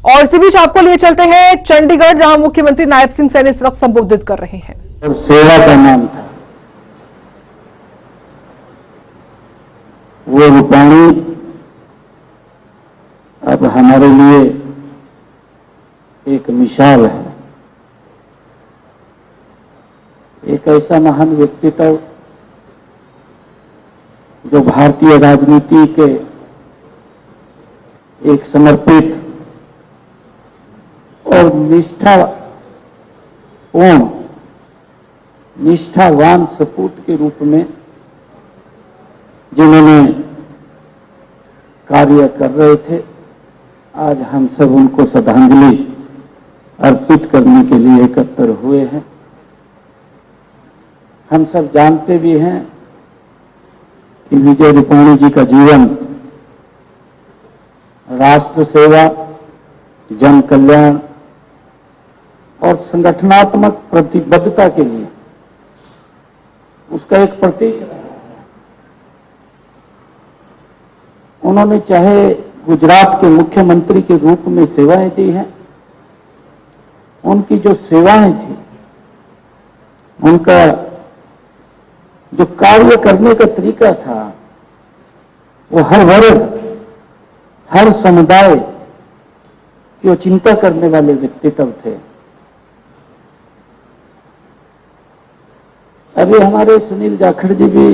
और इसी बीच आपको लिए चलते हैं चंडीगढ़, जहां मुख्यमंत्री नायब सिंह सैनी इस वक्त संबोधित कर रहे हैं। और सेवा का नाम था वो रूपाणी अब हमारे लिए एक मिसाल है, एक ऐसा महान व्यक्तित्व जो भारतीय राजनीति के एक समर्पित और निष्ठावान सपूत के रूप में जिन्होंने कार्य कर रहे थे, आज हम सब उनको श्रद्धांजलि अर्पित करने के लिए एकत्र हुए हैं। हम सब जानते भी हैं कि विजय रूपाणी जी का जीवन राष्ट्र सेवा, जन कल्याण और संगठनात्मक प्रतिबद्धता के लिए उसका एक प्रतीक है। उन्होंने चाहे गुजरात के मुख्यमंत्री के रूप में सेवाएं दी हैं, उनकी जो सेवाएं थी, उनका जो कार्य करने का तरीका था, वो हर वर्ग, हर समुदाय की वो चिंता करने वाले व्यक्तित्व थे। अभी हमारे सुनील जाखड़ जी भी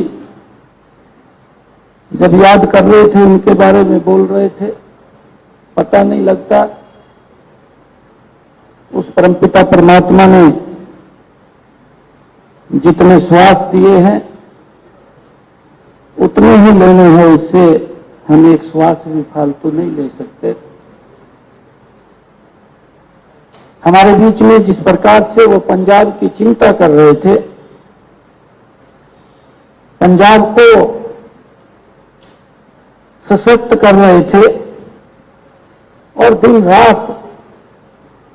जब याद कर रहे थे, उनके बारे में बोल रहे थे, पता नहीं लगता उस परमपिता परमात्मा ने जितने श्वास दिए हैं उतने ही लेने हैं, उससे हम एक श्वास भी फालतू नहीं ले सकते। हमारे बीच में जिस प्रकार से वो पंजाब की चिंता कर रहे थे, पंजाब को सशक्त कर रहे थे और दिन रात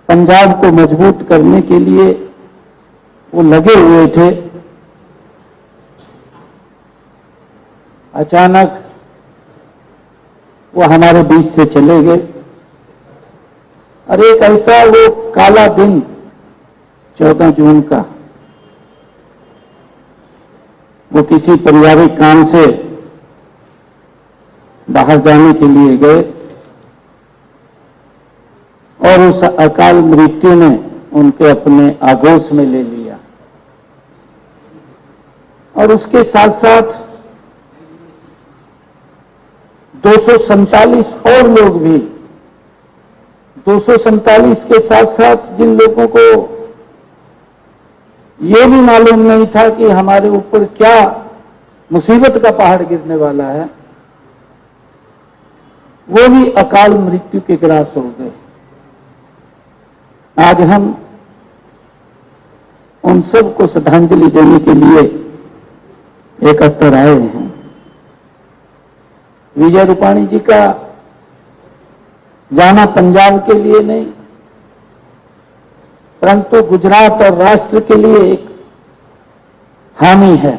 पंजाब को मजबूत करने के लिए वो लगे हुए थे, अचानक वो हमारे बीच से चले गए। और एक ऐसा वो काला दिन 14 जून का, वो किसी पारिवारिक काम से बाहर जाने के लिए गए और उस अकाल मृत्यु ने उनके अपने आगोश में ले लिया। और उसके साथ साथ 247 और लोग भी, 247 के साथ साथ जिन लोगों को ये भी मालूम नहीं था कि हमारे ऊपर क्या मुसीबत का पहाड़ गिरने वाला है, वो भी अकाल मृत्यु के ग्रास हो गए। आज हम उन सबको श्रद्धांजलि देने के लिए एकत्र आए हैं। विजय रूपाणी जी का जाना पंजाब के लिए नहीं, परंतु गुजरात और राष्ट्र के लिए एक हानि है,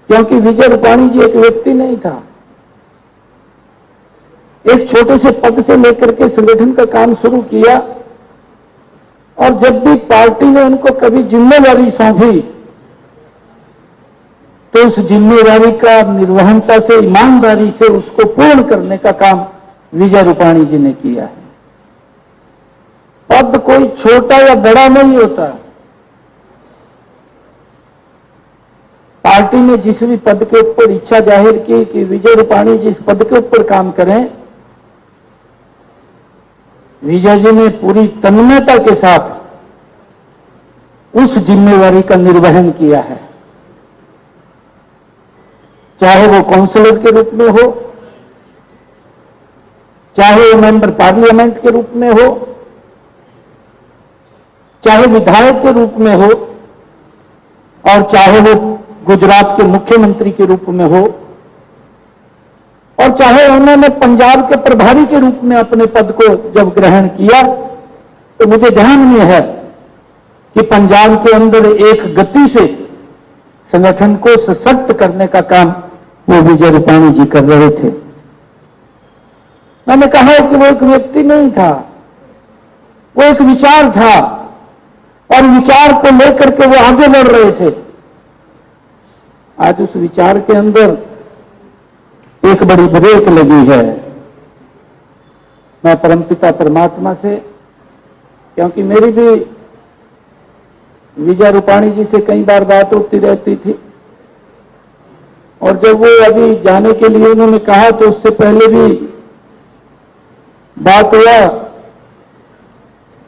क्योंकि विजय रूपाणी जी एक व्यक्ति नहीं था। एक छोटे से पद से लेकर के संगठन का काम शुरू किया और जब भी पार्टी ने उनको कभी जिम्मेदारी सौंपी तो उस जिम्मेदारी का निर्वहनता से, ईमानदारी से उसको पूर्ण करने का काम विजय रूपाणी जी ने किया है। पद कोई छोटा या बड़ा नहीं होता। पार्टी ने जिस भी पद के ऊपर इच्छा जाहिर की कि विजय रूपाणी जी इस पद के ऊपर काम करें, विजय जी ने पूरी तन्मयता के साथ उस जिम्मेवारी का निर्वहन किया है, चाहे वो काउंसलर के रूप में हो, चाहे वो मेंबर पार्लियामेंट के रूप में हो, चाहे विधायक के रूप में हो, और चाहे वो गुजरात के मुख्यमंत्री के रूप में हो, और चाहे उन्होंने पंजाब के प्रभारी के रूप में अपने पद को जब ग्रहण किया, तो मुझे ध्यान में है कि पंजाब के अंदर एक गति से संगठन को सशक्त करने का काम वो विजय रूपाणी जी कर रहे थे। मैंने कहा कि वो एक व्यक्ति नहीं था, वो एक विचार था और विचार को लेकर के वो आगे बढ़ रहे थे। आज उस विचार के अंदर एक बड़ी ब्रेक लगी है। मैं परमपिता परमात्मा से, क्योंकि मेरी भी विजय रूपाणी जी से कई बार बात होती रहती थी, और जब वो अभी जाने के लिए उन्होंने कहा तो उससे पहले भी बात हुआ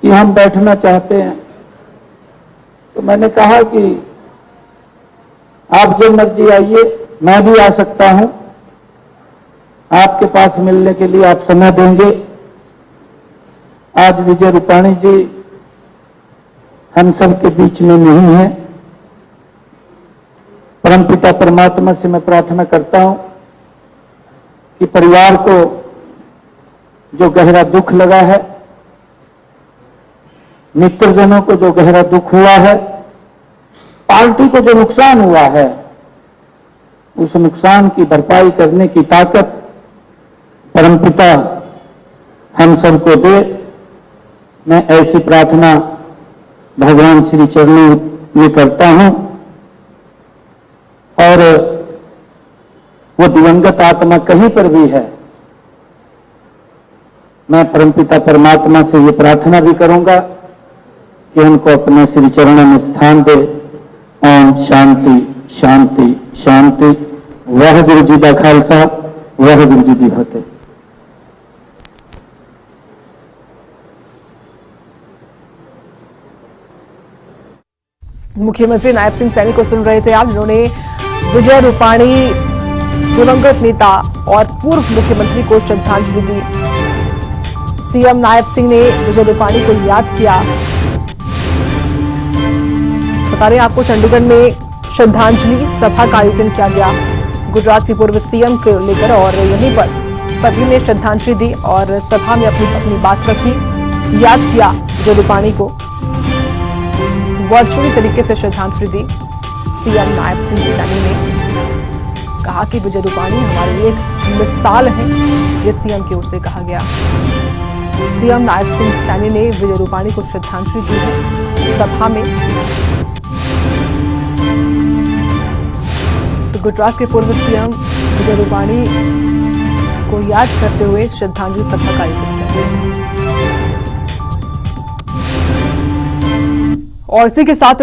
कि हम बैठना चाहते हैं। तो मैंने कहा कि आप जब मर्जी आइए, मैं भी आ सकता हूं, आपके पास मिलने के लिए आप समय देंगे। आज विजय रूपाणी जी हम सब के बीच में नहीं है। परमपिता परमात्मा से मैं प्रार्थना करता हूं कि परिवार को जो गहरा दुख लगा है, मित्रजनों को जो गहरा दुख हुआ है, पार्टी को जो नुकसान हुआ है, उस नुकसान की भरपाई करने की ताकत परमपिता हम सबको दे। मैं ऐसी प्रार्थना भगवान श्री चरणों में करता हूं और वो दिवंगत आत्मा कहीं पर भी है, मैं परमपिता परमात्मा से ये प्रार्थना भी करूंगा कि उनको अपने श्री चरणों में स्थान दे। ओम शांति शांति शांति। वाहिगुरु जी का खालसा, वाहिगुरु जी की फतेह। मुख्यमंत्री नायब सिंह सैनी को सुन रहे थे आप, जिन्होंने विजय रूपाणी दिवंगत नेता और पूर्व मुख्यमंत्री को श्रद्धांजलि दी। सीएम नायब सिंह ने विजय रूपाणी को याद किया। बता रहे आपको, चंडीगढ़ में श्रद्धांजलि सभा का आयोजन किया गया गुजरात के पूर्व सीएम को लेकर, और यहीं पर सभी ने श्रद्धांजलि दी और सभा में अपनी बात रखी, याद किया विजय रूपाणी को। वर्चुअली तरीके से श्रद्धांजलि दी सीएम नायब सिंह सैनी ने। कहा कि विजय रूपाणी हमारे लिए एक मिसाल है, ये सीएम की ओर से कहा गया। सीएम नायब सिंह सैनी ने विजय रूपाणी को श्रद्धांजलि दी है सभा में। तो गुजरात के पूर्व सीएम विजय रूपाणी को याद करते हुए श्रद्धांजलि सभा का आयोजन किया गया। और इसी के साथ